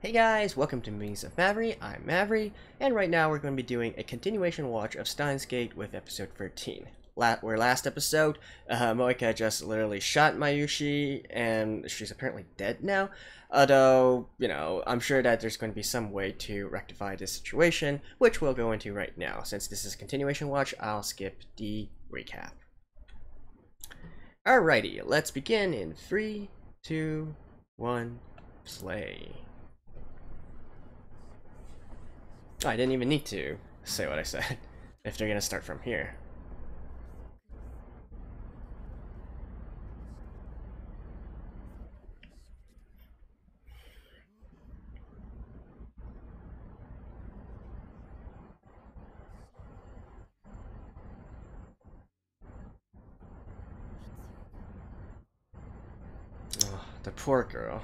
Hey guys, welcome to Musings&Review. I'm Mavry, and right now we're going to be doing a continuation watch of Steinsgate with episode 13. Where last episode, Moika just literally shot Mayushi, and she's apparently dead now. Although, I'm sure that there's going to be some way to rectify this situation, which we'll go into right now. Since this is a continuation watch, I'll skip the recap. Alrighty, let's begin in 3, 2, 1, play. I didn't even need to say what I said, if they're gonna start from here. Oh, the poor girl.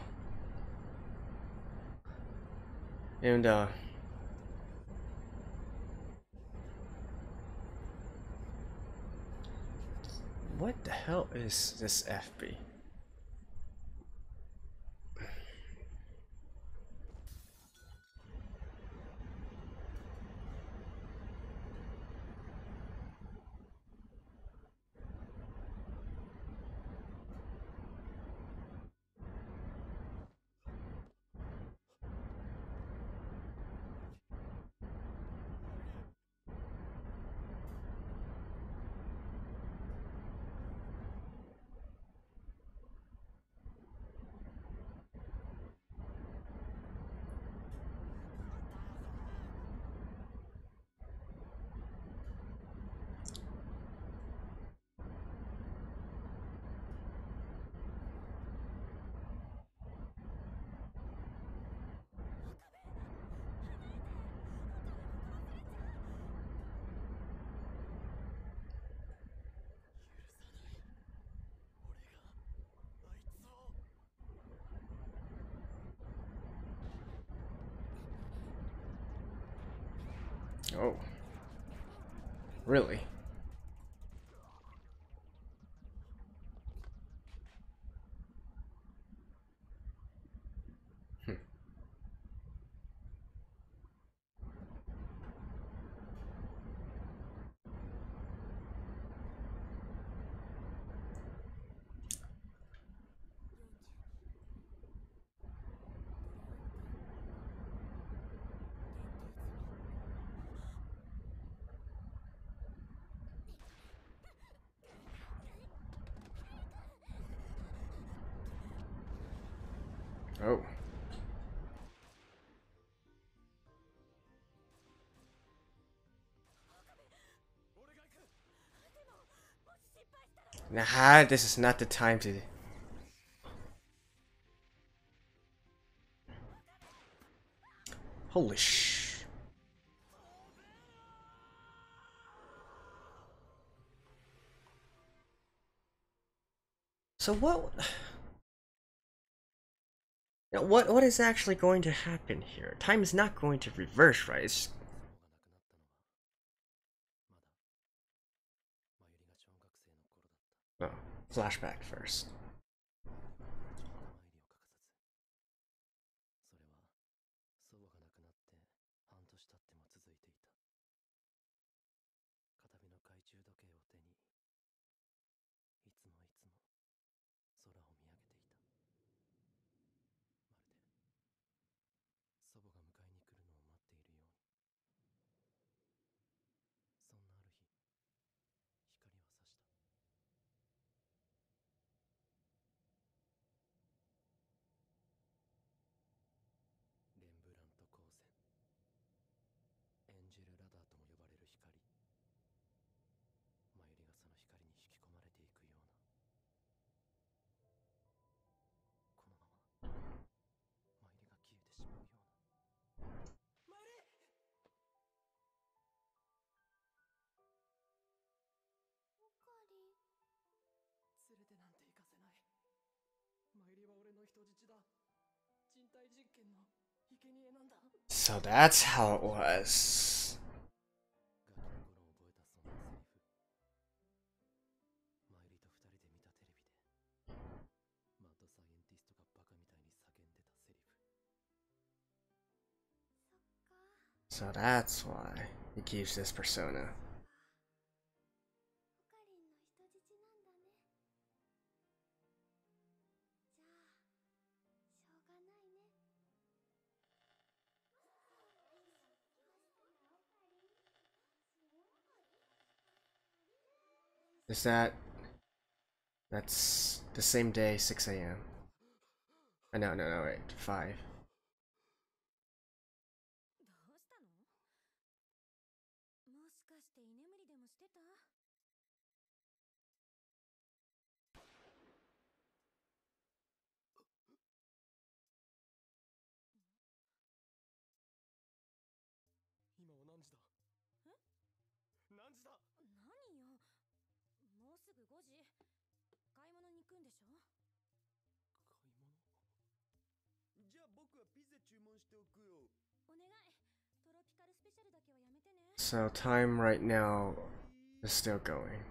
And, what the hell is this FB? Oh. Really? Hmm. Oh. Nah, this is not the time to... Holy sh... So what... What is actually going to happen here? Time is not going to reverse, right? It's... Oh, flashback first. So that's how it was. So that's why he keeps this persona. Is that's the same day, 6 a.m. No, wait, 5. So time right now is still going.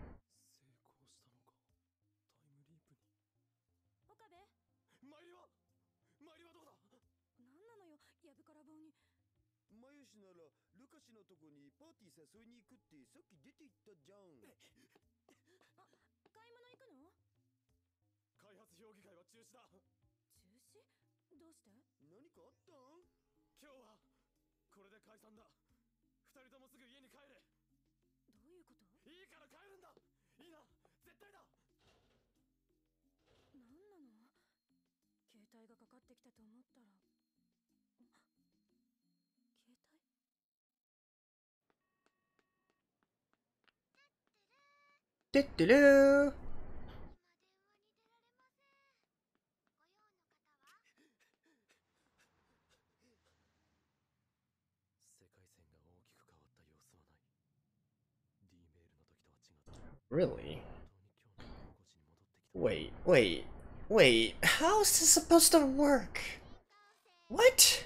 Tuturu! Really? Wait. How is this supposed to work? What?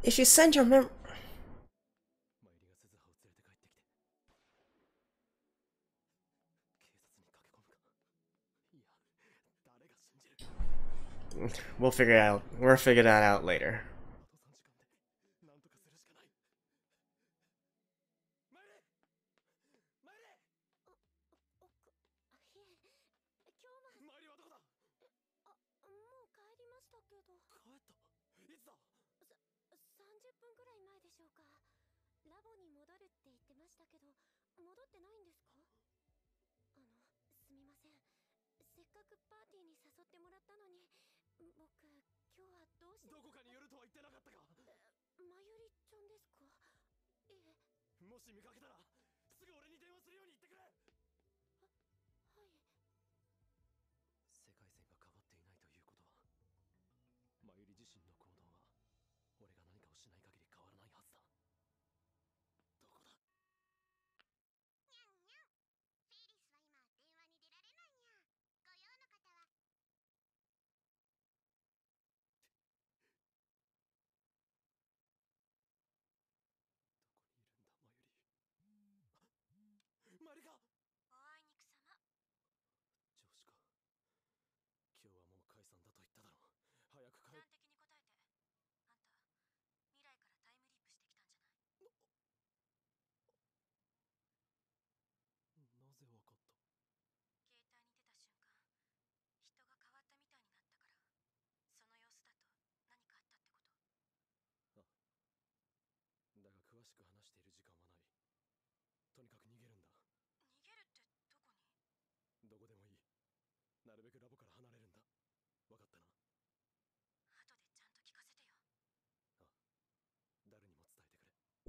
If you send your we'll figure it out. We'll figure that out later.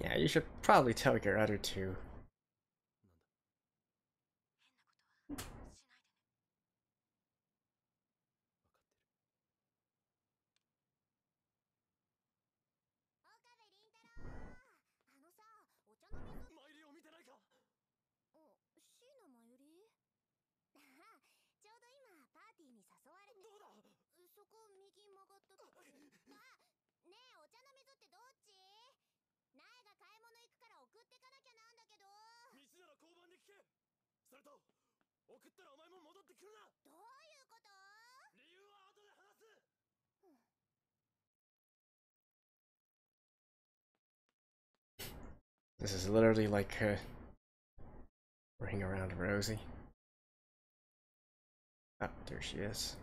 Yeah, you should probably tell your other two. This is literally like ring around Rosie. Oh, there she is.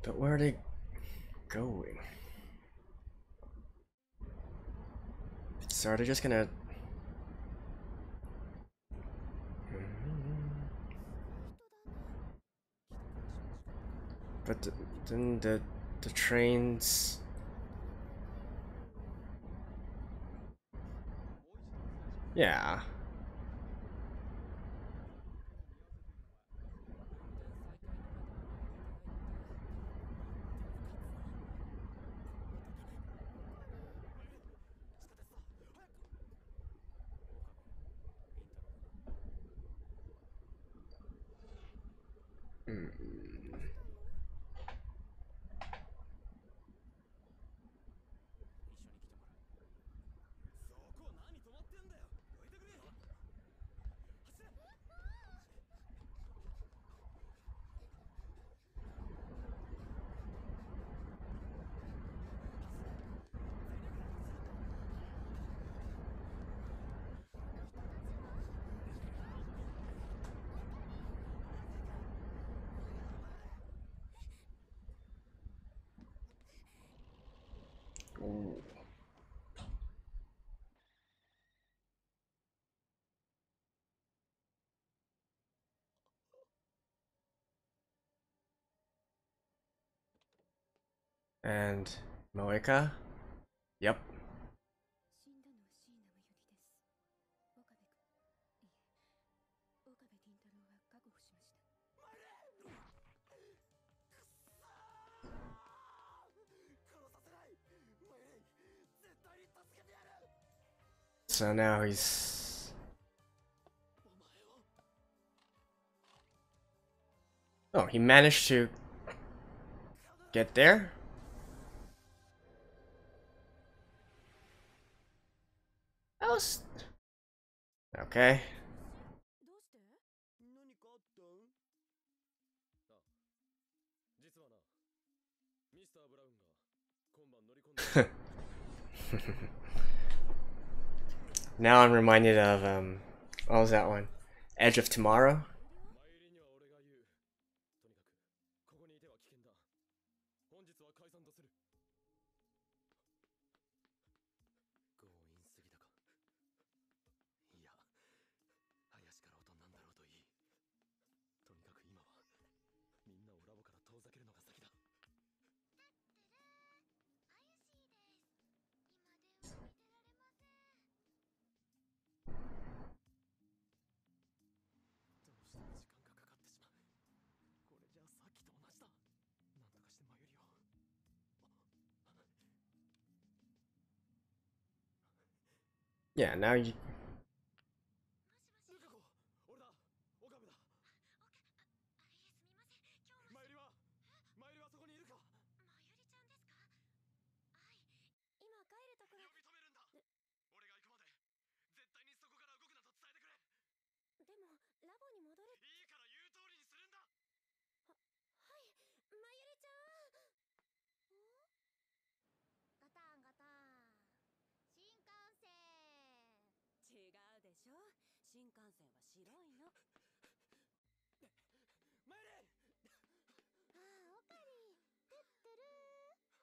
But where are they going? So are they just gonna... But then the trains... Yeah. Ooh. And Moeka? Yep. So now he's... Oh, he managed to get there? That was... Okay. Now I'm reminded of, what was that one? Edge of Tomorrow? Yeah, now you...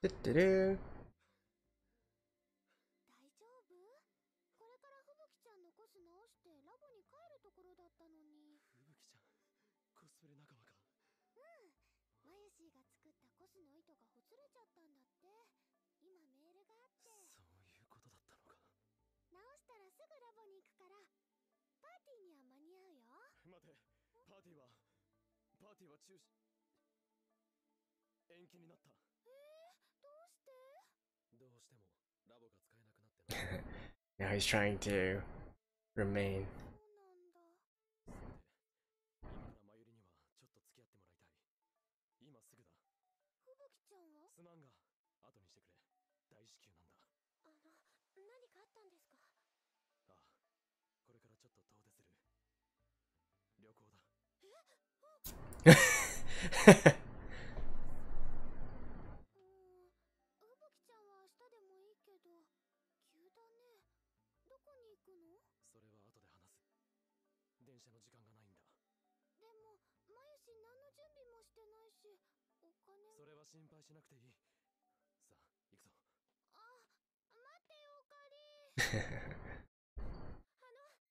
Tuturu. 大丈夫？これから吹雪ちゃんのコス直してラボに帰るところだったのに。吹雪ちゃん、コスプレ仲間か。マユシーが作ったコスの糸がほつれちゃったんだって。今メールがあって。そういうことだったのか。直したらすぐラボに行くから、パーティーには間に合うよ。待て、パーティーは中止。延期になった。どうして？どうしてもラボが使えなくなってな。Now he's trying to remain. そうなんだ。さて、今からマユリにはちょっと付き合ってもらいたい。今すぐだ。吹雪ちゃんは？すまんが、後にしてくれ。大至急なんだ。何かあったんですか？ああ、これからちょっと遠出する。旅行だ。吹雪ちゃんは明日でもいいけど、急だね。どこに行くの？それは後で話す。電車の時間がないんだ。でも、マユシ何の準備もしてないし、お金も。それは心配しなくていい。さあ、行くぞ。待ってよ、おかり。いってらっし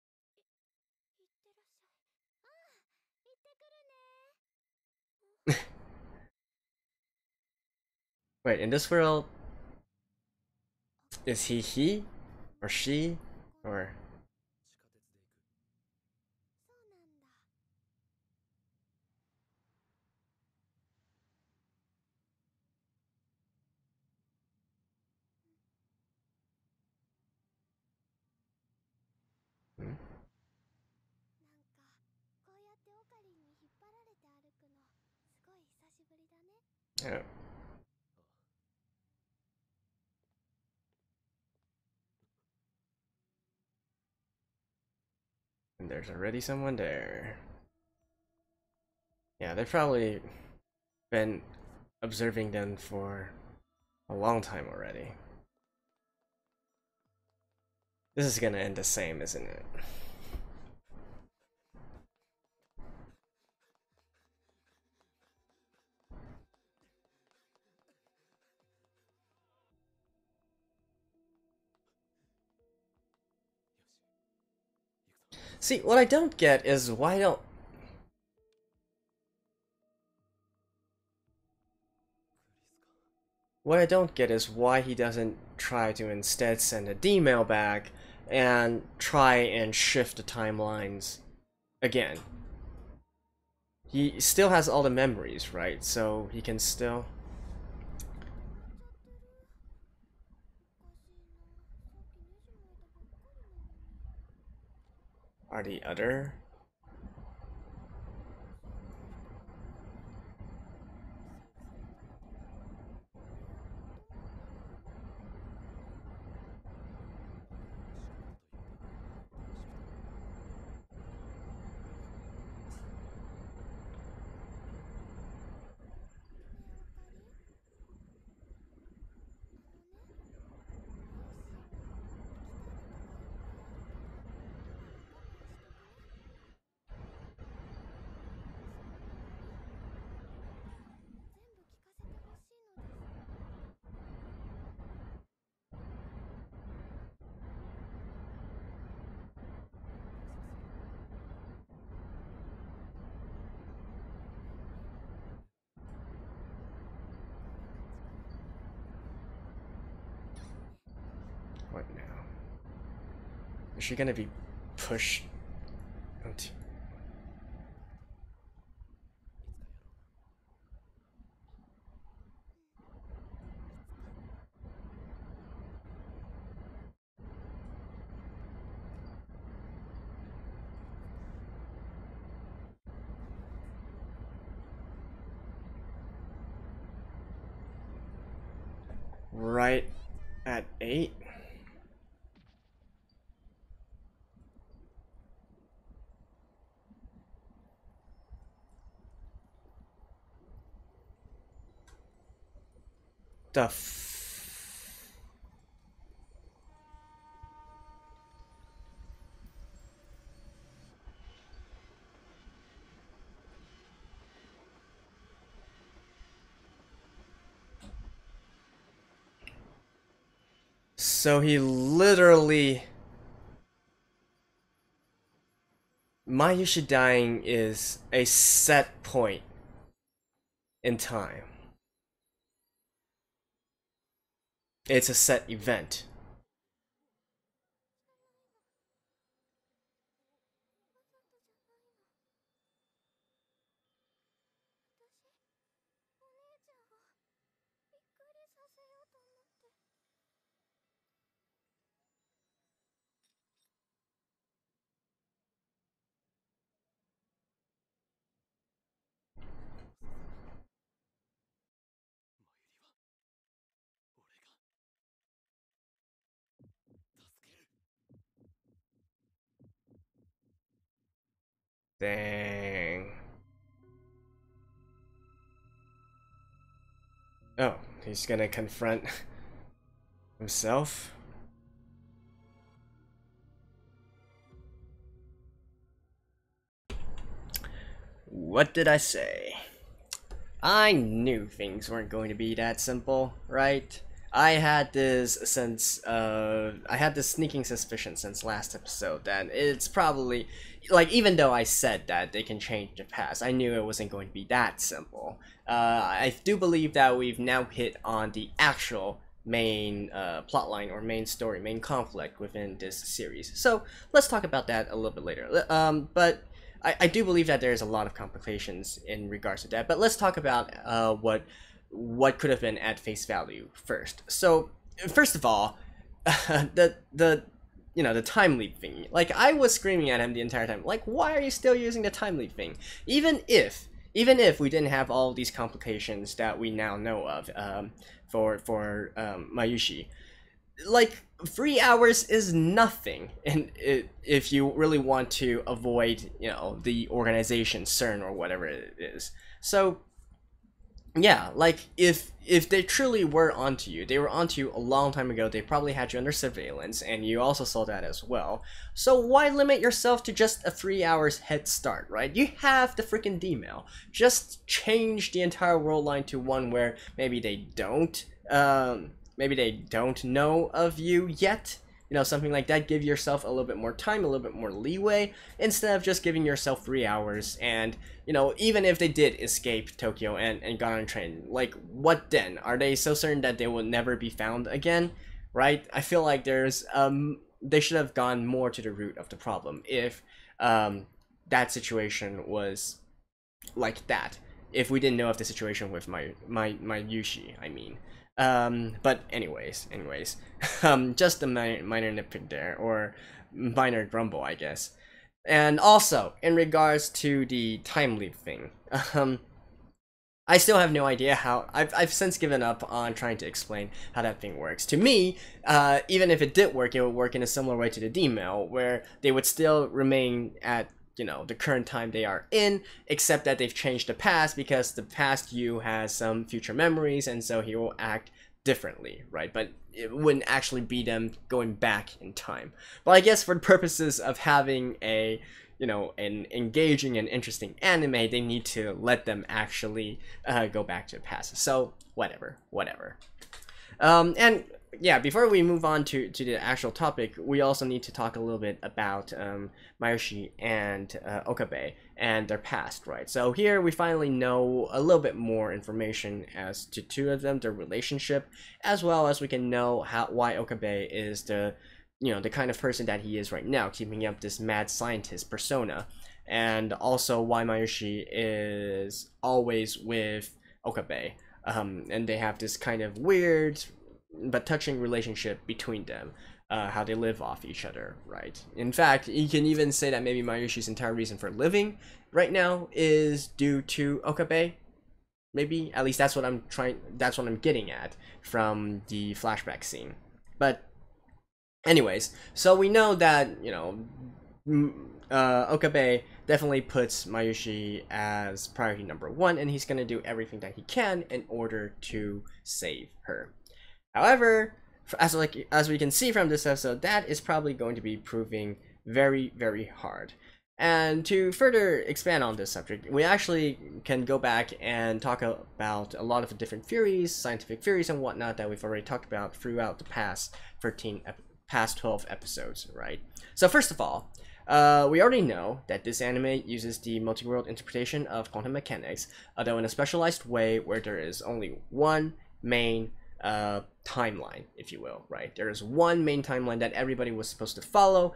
ゃい。行ってくるね。Wait, in this world, is he or she or? 地下鉄で行く。そうなんだ。Hmm? なんかこうやってオカリンに引っ張られて歩くのすごい久しぶりだね。 Oh. And there's already someone there. Yeah, they've probably been observing them for a long time already. This is gonna end the same, isn't it? See, what I don't get is why don't... What I don't get is why he doesn't try to instead send a D-mail back and try and shift the timelines again. He still has all the memories, right? So he can still... 終わっちゃってる。おかしいな。さっきネジ巻いたばっかりなのに。 Are the other... What now? Is she gonna be pushed into... Right at 8? The f... So he literally... Mayushi dying is a set point in time. It's a set event. Dang. Oh, he's gonna confront himself? What did I say? I knew things weren't going to be that simple, right? I had this sneaking suspicion since last episode that it's probably, like, even though I said that they can change the past, I knew it wasn't going to be that simple. I do believe that we've now hit on the actual main plotline or main story, main conflict within this series. So let's talk about that a little bit later. But I do believe that there's a lot of complications in regards to that, but let's talk about what could have been at face value first. So first of all, the time leap thing. Like, I was screaming at him the entire time, like, why are you still using the time leap thing? Even if we didn't have all these complications that we now know of for Mayushi. Like, 3 hours is nothing, and if you really want to avoid, the organization CERN or whatever it is. So yeah, like, if they truly were onto you, they were onto you a long time ago. They probably had you under surveillance, and you also saw that as well. So why limit yourself to just a 3 hours head start, right? You have the freaking D-mail. Just change the entire world line to one where maybe they don't know of you yet. Something like that. Give yourself a little bit more time, a little bit more leeway, instead of just giving yourself 3 hours. And, even if they did escape Tokyo and got on a train, like, what then? Are they so certain that they will never be found again? Right? I feel like they should have gone more to the root of the problem if that situation was like that. If we didn't know of the situation with my Yushi, I mean. But anyways, just a minor nitpick there, or minor grumble, I guess. And also, in regards to the time leap thing, I still have no idea how. I've since given up on trying to explain how that thing works. To me, even if it did work, it would work in a similar way to the D-mail, where they would still remain at the current time they are in, except that they've changed the past, because the past you has some future memories, and so he will act differently, right? But it wouldn't actually be them going back in time. But I guess for the purposes of having an engaging and interesting anime, they need to let them actually go back to the past. So whatever. And yeah, before we move on to the actual topic, we also need to talk a little bit about Mayushi and Okabe and their past, right? So here we finally know a little bit more information as to two of them, their relationship, as well as we can know why Okabe is the kind of person that he is right now, keeping up this mad scientist persona, and also why Mayushi is always with Okabe, and they have this kind of weird but touching relationship between them, how they live off each other, right? In fact, you can even say that maybe Mayushi's entire reason for living right now is due to Okabe. Maybe, at least that's what I'm getting at from the flashback scene. But anyways, so we know that, Okabe definitely puts Mayushi as priority number one, and he's gonna do everything that he can in order to save her. However, as we can see from this episode, that is probably going to be proving very, very hard. And to further expand on this subject, we actually can go back and talk about a lot of the different theories, scientific theories and whatnot that we've already talked about throughout the past 12 episodes, right? So first of all, we already know that this anime uses the multi-world interpretation of quantum mechanics, although in a specialized way where there is only one main timeline, if you will, right? There is one main timeline that everybody was supposed to follow.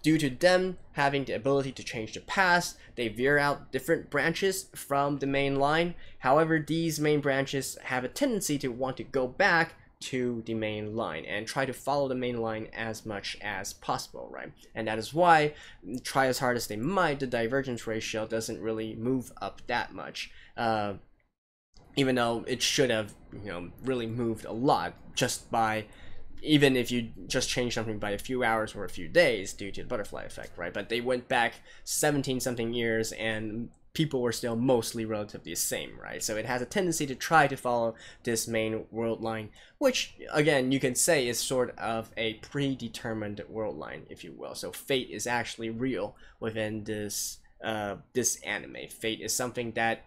Due to them having the ability to change the past, they veer out different branches from the main line. However, these main branches have a tendency to want to go back to the main line and try to follow the main line as much as possible, right? And that is why, try as hard as they might, the divergence ratio doesn't really move up that much. Even though it should have, really moved a lot just by, even if you just change something by a few hours or a few days due to the butterfly effect, right? But they went back 17 something years and people were still mostly relatively the same, right? So it has a tendency to try to follow this main world line, which again, you can say is sort of a predetermined world line, if you will. So fate is actually real within this anime. Fate is something that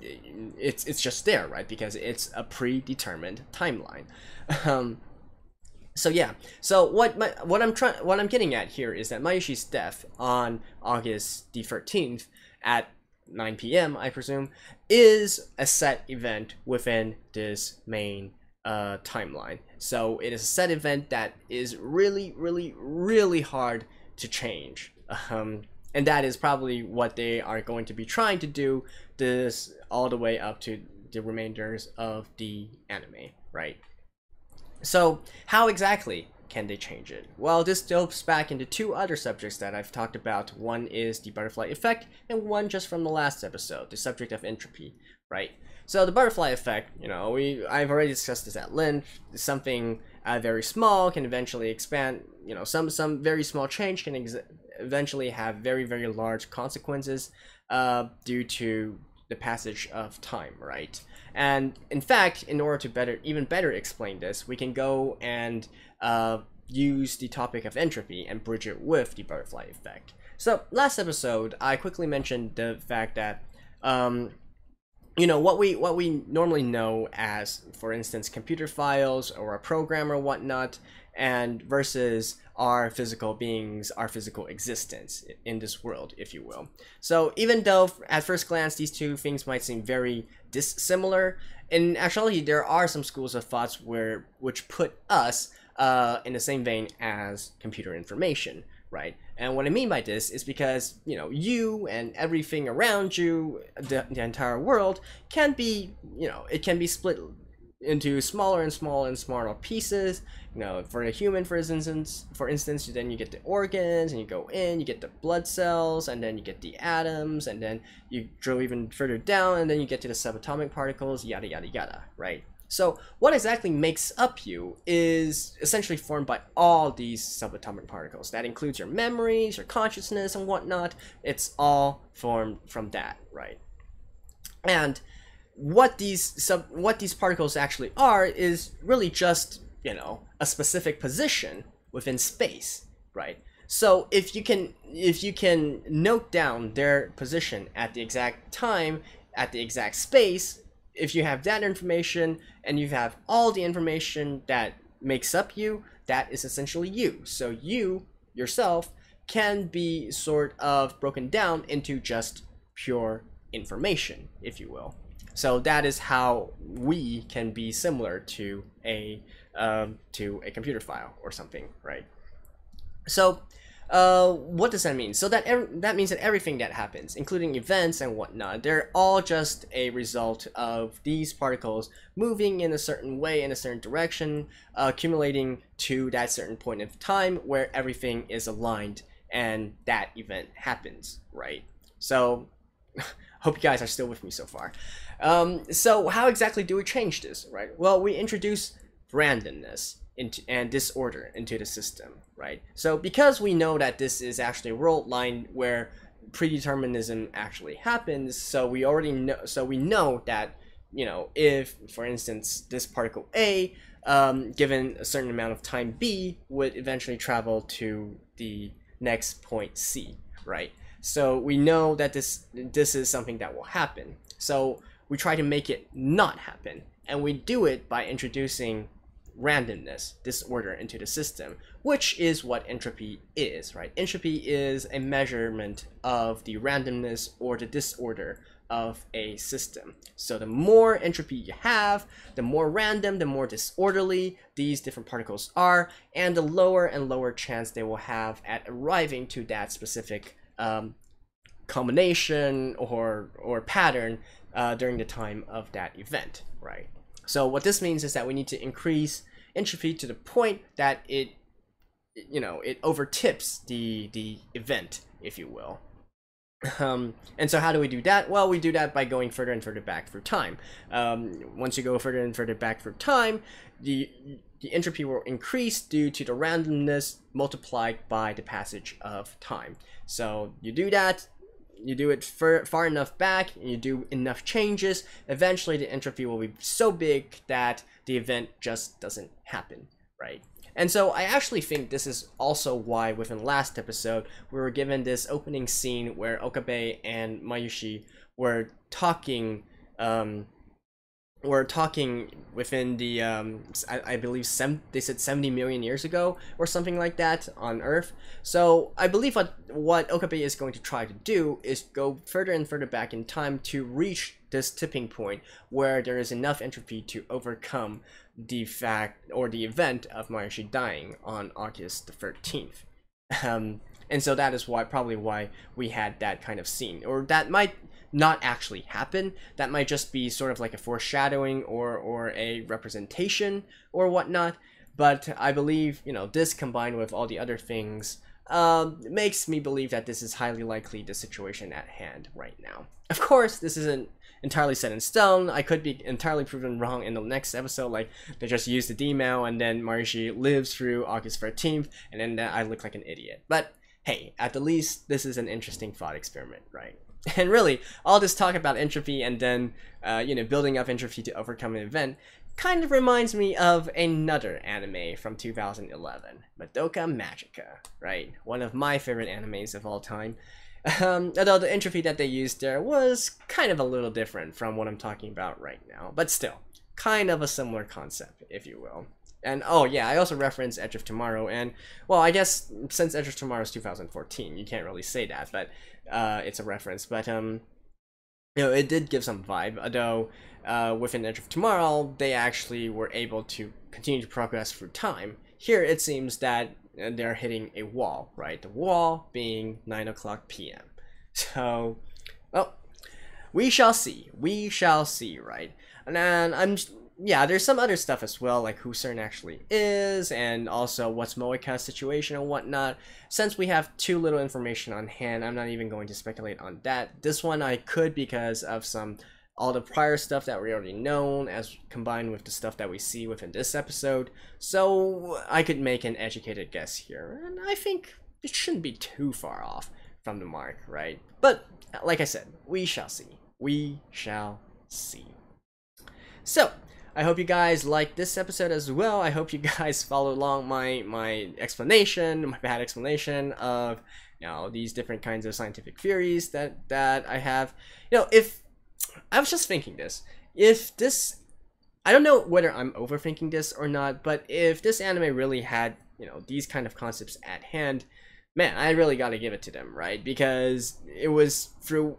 it's just there, right? Because it's a predetermined timeline. So yeah. So what I'm getting at here is that Mayushi's death on August the 13th at 9 p.m. I presume is a set event within this main timeline. So it is a set event that is really, really, really hard to change. And that is probably what they are going to be trying to do this all the way up to the remainders of the anime, right? So how exactly can they change it? Well, this delves back into two other subjects that I've talked about. One is the butterfly effect, and one just from the last episode, the subject of entropy, right? So the butterfly effect, I've already discussed this at length. Something very small can eventually expand. Some very small change can eventually have very, very large consequences due to the passage of time, right? And in fact, in order to even better explain this, we can go and use the topic of entropy and bridge it with the butterfly effect. So last episode, I quickly mentioned the fact that what we normally know as, for instance, computer files or a program or whatnot, and versus our physical beings, our physical existence in this world, if you will. So even though at first glance these two things might seem very dissimilar, in actuality there are some schools of thoughts which put us in the same vein as computer information, right? And what I mean by this is because, you and everything around you, the entire world, can be, it can be split into smaller and smaller and smaller pieces. For a human, for instance, then you get the organs, and you go in, you get the blood cells, and then you get the atoms, and then you drill even further down, and then you get to the subatomic particles, yada yada yada, right? So what exactly makes up you is essentially formed by all these subatomic particles. That includes your memories, your consciousness, and whatnot. It's all formed from that, right? And what these particles actually are is really just, a specific position within space, right? So if you can note down their position at the exact time, at the exact space, if you have that information and you have all the information that makes up you, that is essentially you. So you yourself can be sort of broken down into just pure information, if you will. So that is how we can be similar to a computer file or something, right? So what does that mean? So that means that everything that happens, including events and whatnot, they're all just a result of these particles moving in a certain way, in a certain direction, accumulating to that certain point of time where everything is aligned and that event happens, right? So hope you guys are still with me so far. So how exactly do we change this, right? Well, we introduce randomness and disorder into the system, right? So because we know that this is actually a world line where predeterminism actually happens, so we know that, if, for instance, this particle A, given a certain amount of time B, would eventually travel to the next point C, right? So we know that this is something that will happen. So we try to make it not happen, and we do it by introducing randomness, disorder into the system, which is what entropy is, right? Entropy is a measurement of the randomness or the disorder of a system. So the more entropy you have, the more random, the more disorderly these different particles are, and the lower and lower chance they will have at arriving to that specific combination or pattern during the time of that event, right? So what this means is that we need to increase entropy to the point that it overtips the event, if you will. And so how do we do that? Well, we do that by going further and further back through time. Once you go further and further back through time, the entropy will increase due to the randomness multiplied by the passage of time. So you do that, you do it far enough back, and you do enough changes, eventually the entropy will be so big that the event just doesn't happen, right? And so I actually think this is also why within last episode we were given this opening scene where Okabe and Mayushi were talking within the I believe they said 70 million years ago or something like that on Earth. So I believe what Okabe is going to try to do is go further and further back in time to reach this tipping point where there is enough entropy to overcome the fact or the event of Mayushi dying on August the 13th. And so that is probably why we had that kind of scene, or that might not actually happen. That might just be sort of like a foreshadowing or a representation or whatnot. But I believe, this combined with all the other things makes me believe that this is highly likely the situation at hand right now. Of course, this isn't entirely set in stone. I could be entirely proven wrong in the next episode, like they just used the D-mail and then Mayushi lives through August 13th and then I look like an idiot. But hey, at the least, this is an interesting thought experiment, right? And really, all this talk about entropy and then, building up entropy to overcome an event kind of reminds me of another anime from 2011, Madoka Magica, right? One of my favorite animes of all time. Although the entropy that they used there was kind of a little different from what I'm talking about right now, but still, kind of a similar concept, if you will. And oh yeah, I also referenced Edge of Tomorrow, and well, I guess since Edge of Tomorrow is 2014, you can't really say that, but it's a reference. But it did give some vibe. Although within Edge of Tomorrow, they actually were able to continue to progress through time. Here, it seems that they're hitting a wall, right? The wall being 9:00 p.m. So, well, we shall see. We shall see, right? And then there's some other stuff as well, like who CERN actually is, and also what's Moeka's situation and whatnot. Since we have too little information on hand, I'm not even going to speculate on that. This one I could because of all the prior stuff that we already know, as combined with the stuff that we see within this episode. So I could make an educated guess here, and I think it shouldn't be too far off from the mark, right? But like I said, we shall see. We shall see. So I hope you guys liked this episode as well. I hope you guys follow along my explanation, my bad explanation of these different kinds of scientific theories that I have. If I was just thinking this, I don't know whether I'm overthinking this or not, but if this anime really had these kind of concepts at hand, man, I really gotta give it to them, right? Because it was through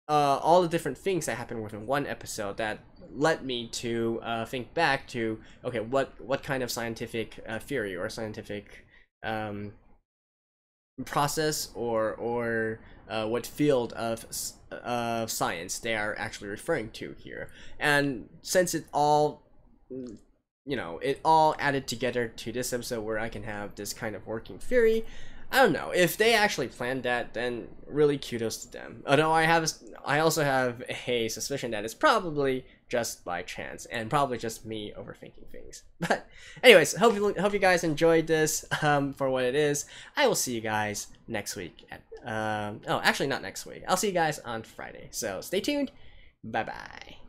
all the different things that happened within one episode that led me to think back to, okay, what kind of scientific theory or scientific process or what field of science they are actually referring to here. And since it all added together to this episode where I can have this kind of working theory, I don't know. If they actually planned that, then really kudos to them. Although I also have a suspicion that it's probably just by chance and probably just me overthinking things. But anyways, hope you guys enjoyed this for what it is. I will see you guys next week. Actually not next week. I'll see you guys on Friday. So stay tuned. Bye bye.